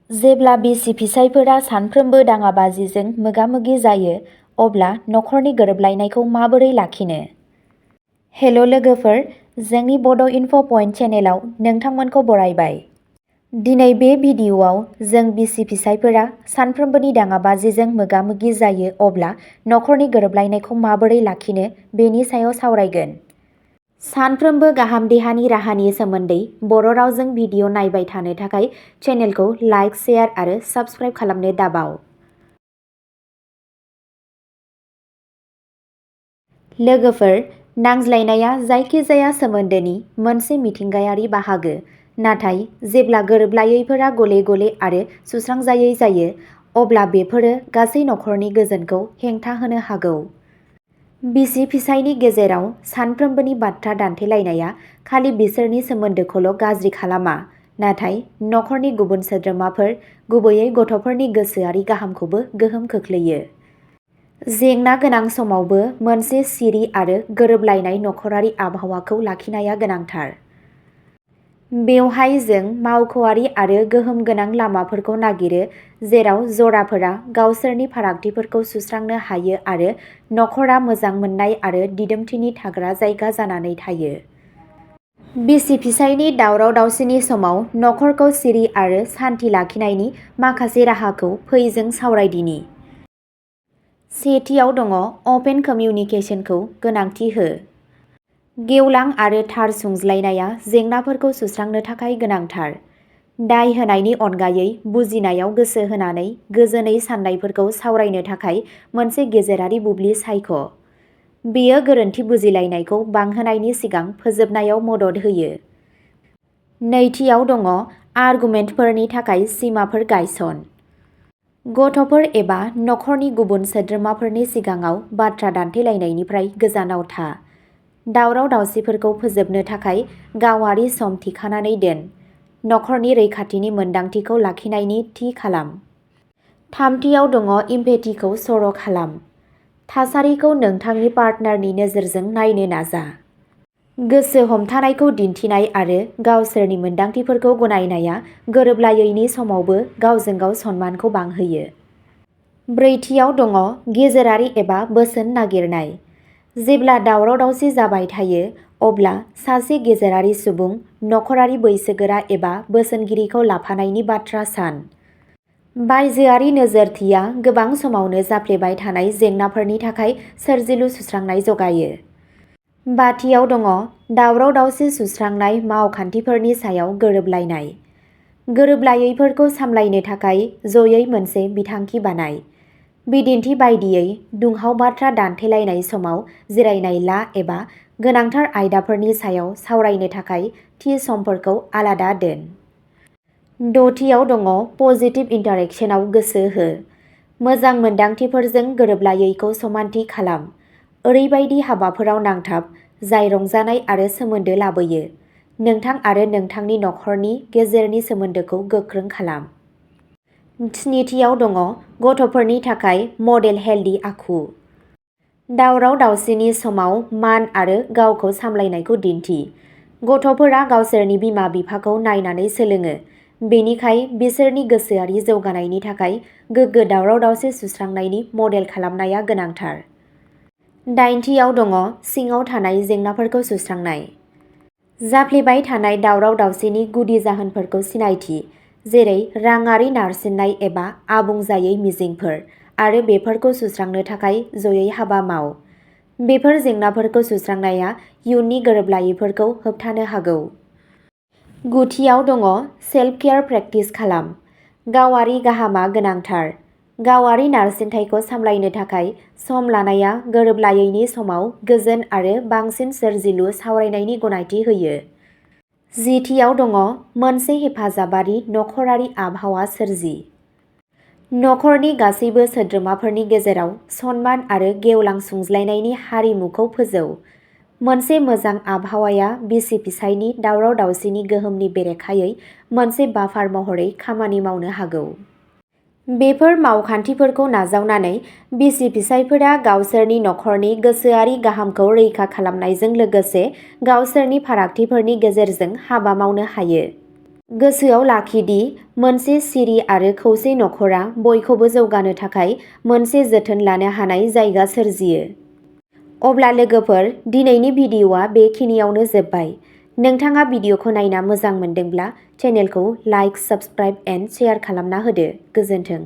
जेब्ला बिसि फिसायफोरा सानफ्रोमबो दाङाबाजिजों मोगा-मोगि जायो, अब्ला नखरनि गोरोबलायनायखौ माबोरै लाखिनो? हेल' लोगोफोर, जोंनि बड' इनफ' पइन्ट चेनेलाव नोंथांमोनखौ बरायबाय। दिनै बे भिडिअ'आव जों बिसि फिसायफोरा सानफ्रोमबोनि दाङाबाजिजों मोगा-मोगि जायो अब्ला नखरनि गोरोबलायनायखौ माबोरै लाखिनो बेनि सायाव सावरायगोन। सानफ्रोमबो गाहाम देहानि राहानि सोमोन्दै बर' रावजों भिडिअ' नायबाय थानो थाखाय चेनेलखौ लाइक, शेयार आरो साबस्क्राइब खालामनो दाबाव। लोगोफोर, नांज्लायनाया जायखिजाया सोमोन्दोनि मोनसे मिथिंगायारि बाहागो, नाथाय जेब्ला गोरोबलायैफोरा गले-गले आरो सुस्रांजायै जायो, अब्ला बेफोरो गासै नखरनि गोजोनखौ हेंथा होनो हागौ। बिसि-फिसायनि गेजेराव सानफ्रोमबोनि बाथ्रा दान्थेलायनाया खालि बिसोरनि सोमोन्दोखौल' गाज्रि खालामा, नाथाय नखरनि गुबुन सोद्रोमाफोर, गुबैयै गथ'फोरनि गोसोआरि गाहामखौबो गोहोम खोख्लैयो। जेंना गोनां समावबो मोनसे सिरि आरो गोरोबलायनाय नखरारि आबहावाखौ लाखिनाया गोनांथार। बेवहाय जों मावख'आरि आरो गोहोम गोनां लामाफोरखौ नागिरो जेराव जराफोरा गावसोरनि फारागथिफोरखौ सुस्रांनो हायो आरो नखरा मोजां मोननाय आरो दिदोमथिनि थाग्रा जायगा जानानै थायो। बिसि-फिसायनि दावराव-दावसिनि समाव नखरखौ सिरि आरो सान्थि लाखिनायनि माखासे राहाखौ फै जों सावरायदिनि। सेथियाव दङ अपेन कमिउनिकेशनखौ गोनांथि हो। गेवलां आरो थार सुंज्लायनाया जेंनाफोरखौ सुस्रांनो थाखाय गोनांथार। दाय होनायनि अनगायै बुजिनायाव गोसो होनानै गोजोनै सान्नायफोरखौ सावरायनो थाखाय मोनसे गेजेरारि बुब्लि सायख'। बेयो गोरोन्थि बुजिलायनायखौ बांहोनायनि सिगां फोजोबनायाव मदद होयो। नैथियाव दङ आर्गुमेन्टफोरनि थाखाय सिमाफोर गायसन। गथ'फोर एबा नखरनि गुबुन सोद्रोमाफोरनि सिगाङाव बाथ्रा दान्थेलायनायनिफ्राय गोजानाव था। दावराव-दावसिफोरखौ फोजोबनो थाखाय गावारि सम थिखानानै दोन। नखरनि रैखाथिनि मोन्दांथिखौ लाखिनायनि थि खालाम। थामथियाव दङ इम्पेथिखौ सर' खालाम। थासारिखौ नोंथांनि पार्टनारनि नोजोरजों नायनो नाजा। गोसो हमथानायखौ दिन्थिनाय आरो गावसोरनि मोन्दांथिफोरखौ गनायनाया गोरोबलायैनि समावबो गावजों-गाव सनमानखौ बांहोयो। ब्रैथियाव दङ गेजेरारि एबा बोसोन नागिरनाय। जेब्ला दावराव-दावसि जाबाय थायो, अब्ला सासे गेजेरारि सुबुं, नखरारि बैसोगोरा एबा बोसोनगिरिखौ लाफानायनि बाथ्रा सान। बायजोआरि नोजोरथिया गोबां समावनो जाफ्लेबाय थानाय जेंनाफोरनि थाखाय सोरजिलु सुस्रांनाय जगायो। बाथियाव दङ दावराव-दावसि सुस्रांनाय मावखान्थिफोरनि सायाव गोरोबलायनाय। गोरोबलायैफोरखौ सामलायनो थाखाय जयै मोनसे बिथांखि बानाय। बिदिन्थि बायदियै, दुंहाव बाथ्रा दान्थेलायनाय समाव जिरायनाय ला एबा गोनांथार आयदाफोरनि सायाव सावरायनो थाखाय थि समफोरखौ आलादा दोन। द'थियाव दङ पजिटिभ इन्टारेक्शनआव गोसो हो। मोजां मोन्दांथिफोरजों गोरोबलायैखौ समानथि खालाम। ओरैबायदि हाबाफोराव नांथाब जाय रंजानाय आरो सोमोन्दो लाबोयो। नोंथां आरो नोंथांनि नखरनि गेजेरनि सोमोन्दोखौ गोख्रों खालाम। स्निथियाव दङ गथ'फोरनि थाखाय मडेल हेल्दी आखु। दावराव-दावसिनि समाव मान आरो गावखौ सामलायनायखौ दिन्थि। गथ'फोरा गावसोरनि बिमा-बिफाखौ नायनानै सोलोङो, बेनिखाय बिसोरनि गोसोआरि जौगानायनि थाखाय गोग्गो दावराव-दावसि सुस्रांनायनि मडेल खालामनाया गोनांथार। दाइनथियाव दङ सिङाव थानाय जेंनाफोरखौ सुस्रांनाय। जाफ्लेबाय थानाय दावराव-दावसिनि गुदि जाहोनफोरखौ सिनायथि, जेरै राङारि नारसिननाय एबा आबुं जायै मिजिंफोर, आरो बेफोरखौ सुस्रांनो थाखाय जयै हाबा माव। बेफोर जेंनाफोरखौ सुस्रांनाया इयुननि गोरोबलायैफोरखौ होबथानो हागौ। गुथियाव दङ सेल्फ केयार प्रेक्टिस खालाम। गावारि गाहामआ गोनांथार। गावारि नारसिनथायखौ सामलायनो थाखाय सम लानाया गोरोबलायैनि समाव गोजोन आरो बांसिन सोरजिलु सावरायनायनि गनायथि होयो। जिथियाव दङ मोनसे हेफाजाबारि नखरारि आबहावा सोरजि। नखरनि गासैबो सोद्रोमाफोरनि गेजेराव सनमान आरो गेवलां सुंज्लायनायनि हारिमुखौ फोजौ। मोनसे मोजां आबहावाया बिसि-फिसायनि दावराव-दावसिनि गोहोमनि बेरेखायै मोनसे बाफार महरै खामानि मावनो हागौ। बेफोर मावखान्थिफोरखौ नाजावनानै, बिसि-फिसायफोरा गावसोरनि नखरनि गोसोआरि गाहामखौ रैखा खालामनायजों लोगोसे गावसोरनि फारागथिफोरनि गेजेरजों हाबा मावनो हायो। गोसोआव लाखिदि मोनसे सिरि आरो खौसे नखरा बयखौबो जौगानो थाखाय मोनसे जोथोन लानो हानाय जायगा सोरजियो। अब्ला लोगोफोर, दिनैनि भिडिअ'आ बेखिनियावनो जोब्बाय। नोंथाङा भिडिअ'खौ नायना मोजां मोनदोंब्ला चेनेलखौ लाइक, साबस्क्राइब एन्ड शेयार खालामना होदो। गोजोन्थों।